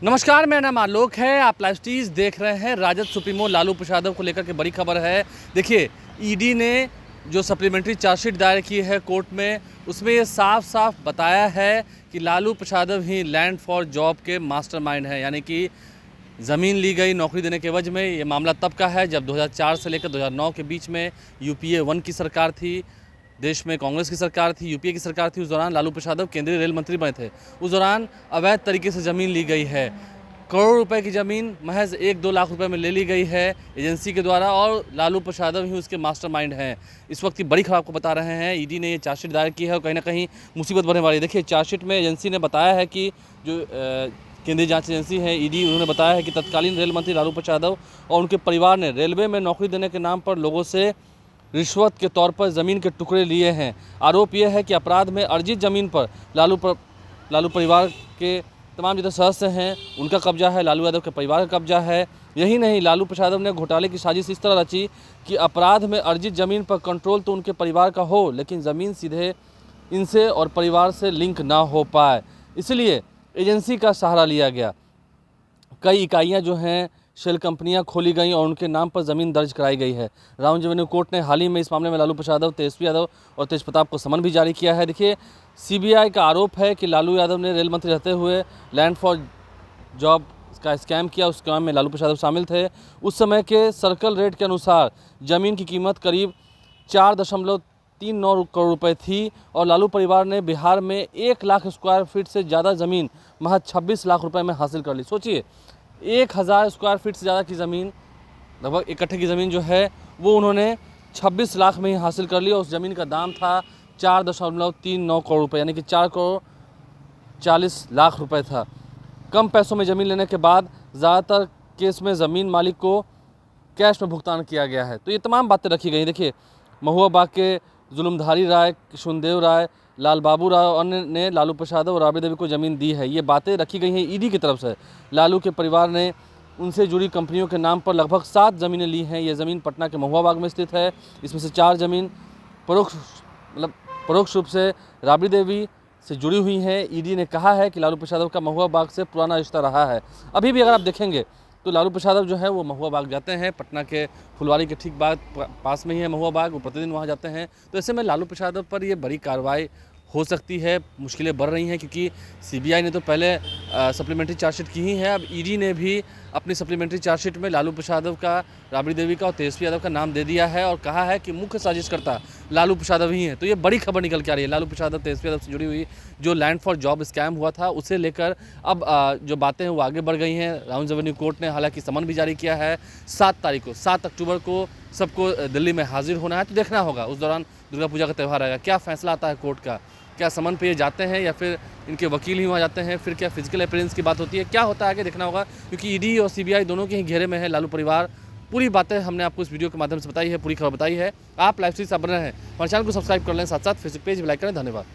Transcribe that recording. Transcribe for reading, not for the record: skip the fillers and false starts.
नमस्कार, मेरा नाम आलोक है। आप लाइव स्टीज देख रहे हैं। राजद सुप्रीमो लालू प्रसाद को लेकर के बड़ी खबर है। देखिए, ईडी ने जो सप्लीमेंट्री चार्जशीट दायर की है कोर्ट में, उसमें ये साफ साफ बताया है कि लालू प्रसाद ही लैंड फॉर जॉब के मास्टरमाइंड हैं। यानी कि ज़मीन ली गई नौकरी देने के एवज में। ये मामला तब का है जब 2004 से लेकर 2009 के बीच में यूपीए 1 की सरकार थी, देश में कांग्रेस की सरकार थी, यूपीए की सरकार थी। उस दौरान लालू प्रसाद केंद्रीय रेल मंत्री बने थे। उस दौरान अवैध तरीके से ज़मीन ली गई है। करोड़ों रुपए की ज़मीन महज 1-2 लाख रुपए में ले ली गई है एजेंसी के द्वारा, और लालू प्रसाद ही उसके मास्टरमाइंड हैं। इस वक्त की बड़ी खबर आपको बता रहे हैं। ईडी ने ये चार्जशीट दायर की है और कहीं ना कहीं मुसीबत बढ़ने वाली है। देखिए, चार्जशीट में एजेंसी ने बताया है कि जो केंद्रीय जांच एजेंसी है ईडी, उन्होंने बताया है कि तत्कालीन रेल मंत्री लालू प्रसाद और उनके परिवार ने रेलवे में नौकरी देने के नाम पर लोगों से रिश्वत के तौर पर ज़मीन के टुकड़े लिए हैं। आरोप यह है कि अपराध में अर्जित ज़मीन पर लालू परिवार के तमाम जितने सदस्य हैं उनका कब्जा है, लालू यादव के परिवार का कब्जा है। यही नहीं, लालू प्रसाद ने घोटाले की साजिश इस तरह रची कि अपराध में अर्जित ज़मीन पर कंट्रोल तो उनके परिवार का हो, लेकिन ज़मीन सीधे इनसे और परिवार से लिंक ना हो पाए, इसलिए एजेंसी का सहारा लिया गया। कई इकाइयाँ जो हैं शेल कंपनियां खोली गई और उनके नाम पर ज़मीन दर्ज कराई गई है। राउंड रेवेन्यू कोर्ट ने हाल ही में इस मामले में लालू प्रसाद, तेजस्वी यादव और तेज प्रताप को समन भी जारी किया है। देखिए, सीबीआई का आरोप है कि लालू यादव ने रेल मंत्री रहते हुए लैंड फॉर जॉब का स्कैम किया। उस स्कैम में लालू प्रसाद शामिल थे। उस समय के सर्कल रेट के अनुसार ज़मीन की कीमत करीब 4.39 करोड़ रुपए थी और लालू परिवार ने बिहार में 1 लाख स्क्वायर फीट से ज़्यादा ज़मीन महज 26 लाख रुपए में हासिल कर ली। सोचिए, 1000 स्क्वायर फीट से ज़्यादा की ज़मीन, लगभग एक कट्ठे की ज़मीन जो है वो उन्होंने 26 लाख में ही हासिल कर ली। और उस ज़मीन का दाम था 4.39 करोड़ रुपए, यानी कि 4 करोड़ 40 लाख रुपए था। कम पैसों में ज़मीन लेने के बाद ज़्यादातर केस में ज़मीन मालिक को कैश में भुगतान किया गया है। तो ये तमाम बातें रखी गई। देखिए, महुआ बाग के जुलमधारी राय, किशुनदेव राय, लाल बाबू राव और अन्य ने लालू प्रसाद और राबड़ी देवी को ज़मीन दी है। ये बातें रखी गई हैं ईडी की तरफ से। लालू के परिवार ने उनसे जुड़ी कंपनियों के नाम पर लगभग 7 ज़मीनें ली हैं। ये ज़मीन पटना के महुआ बाग में स्थित है। इसमें से 4 ज़मीन परोक्ष रूप से राबड़ी देवी से जुड़ी हुई हैं। ईडी ने कहा है कि लालू प्रसाद का महुआ बाग से पुराना रिश्ता रहा है। अभी भी अगर आप देखेंगे तो लालू प्रसाद जो है वो महुआ बाग जाते हैं। पटना के फुलवारी के ठीक पास में ही है महुआ बाग, वो प्रतिदिन वहाँ जाते हैं। तो ऐसे में लालू प्रसाद पर ये बड़ी कार्रवाई हो सकती है। मुश्किलें बढ़ रही हैं क्योंकि सीबीआई ने तो पहले सप्लीमेंट्री चार्जशीट की ही है। अब ईडी ने भी अपनी सप्लीमेंट्री चार्जशीट में लालू प्रसाद का, राबड़ी देवी का और तेजस्वी यादव का नाम दे दिया है और कहा है कि मुख्य साजिशकर्ता लालू प्रसाद ही हैं। तो ये बड़ी खबर निकल के आ रही है। लालू प्रसाद और तेजस्वी यादव से जुड़ी हुई जो लैंड फॉर जॉब स्कैम हुआ था, उसे लेकर अब जो बातें हैं वो आगे बढ़ गई हैं। राउंड रेवेन्यू कोर्ट ने हालांकि समन भी जारी किया है। 7 अक्टूबर को सबको दिल्ली में हाजिर होना है। तो देखना होगा, उस दौरान दुर्गा पूजा का त्यौहार आएगा, क्या फैसला आता है कोर्ट का। क्या समन पे ये जाते हैं या फिर इनके वकील ही वहाँ जाते हैं, फिर क्या फिजिकल अपीयरेंस की बात होती है, क्या होता है आगे देखना होगा। क्योंकि ईडी और सीबीआई दोनों के ही घेरे में है लालू परिवार। पूरी बातें हमने आपको इस वीडियो के माध्यम से बताई है, पूरी खबर बताई है। आप लाइव स्ट्रीम से बने हैं, हमारे चैनल को सब्सक्राइब कर लें, साथ साथ फेसबुक पेज भी लाइक करें। धन्यवाद।